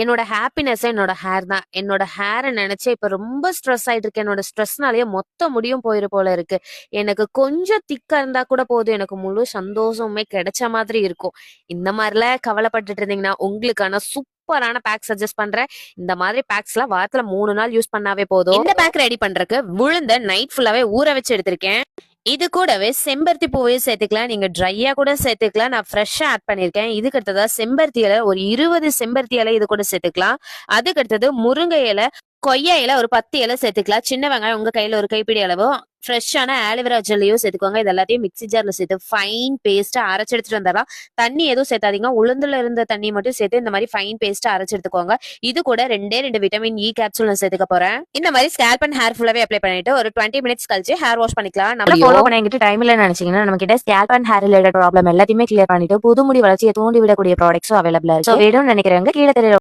என்னோட ஹாப்பினஸ் என்னோட ஹேர் தான். என்னோட ஹேரை நினைச்சு இப்ப ரொம்ப ஸ்ட்ரெஸ் ஆயிட்டு இருக்கேன். என்னோட ஸ்ட்ரெஸ்னாலேயே மொத்த முடியும் போயிரு போல இருக்கு. எனக்கு கொஞ்சம் திக்கா இருந்தா கூட போதும், எனக்கு முழு சந்தோஷமுமே கிடைச்ச மாதிரி இருக்கும். இந்த மாதிரிலாம் கவலைப்பட்டுட்டு இருந்தீங்கன்னா உங்களுக்கான சூப்பரான பேக் சஜஸ்ட் பண்றேன். இந்த மாதிரி பேக்ஸ் எல்லாம் வாரத்துல 3 நாள் யூஸ் பண்ணாவே போதும். இந்த பேக் ரெடி பண்றதுக்கு உளுந்த நைட் ஃபுல்லாவே ஊற வச்சு எடுத்திருக்கேன். இது கூடவே செம்பருத்தி பூவையும் சேர்த்துக்கலாம். நீங்க ட்ரையா கூட சேர்த்துக்கலாம். நான் ஃப்ரெஷ்ஷா ஆட் பண்ணிருக்கேன். இதுக்கு அடுத்ததா செம்பருத்தி இலை ஒரு 20 செம்பருத்தி இலை இது கூட சேர்த்துக்கலாம். அதுக்கு அடுத்தது முருங்கை இலை, கொய்யா இலை ஒரு 10 இலை சேர்த்துக்கலாம். சின்ன வெங்காயம் உங்க கையில ஒரு கைப்பிடி அளவு, ஃப்ரெஷ்ஷான ஆலிவேரா ஜெல்லையும் சேர்த்துக்கோங்க. இது எல்லாத்தையும் மிக்ஸி ஜார்ல சேர்த்து ஃபைன் பேஸ்டா அரைச்சு எடுத்துட்டு வந்துடலாம். தண்ணி எதுவும் சேர்த்தாதீங்க. உளுந்துல இருந்த தண்ணி மட்டும் சேர்த்து இந்த மாதிரி ஃபைன் பேஸ்டா அரைச்சு எடுத்துக்கோங்க. இது கூட 2 விட்டமின் இ கேப்சூல் நான் சேர்த்துக்க போறேன். இந்த மாதிரி ஸ்கேல்ப் அண்ட் ஹேர் ஃபுல்லாவே அப்ளை பண்ணிட்டு ஒரு 20 மினிட்ஸ் கழிச்சு ஹேர் வாஷ் பண்ணிக்கலாம். நம்ம ஃபாலோ பண்ண எங்கிட்ட டைம் இல்ல நினைச்சீங்கன்னா நம்ம கிட்ட scalp and hair related problem எல்லாத்தையுமே கிளியர் பண்ணிட்டு புது முடி வளர்ச்சியை தூண்டி விடக்கூடிய ப்ராடக்ட்ஸும் அவைலபிளா இருக்கு. வேணும்னு நினைக்கிறவங்க கீழே தெரியற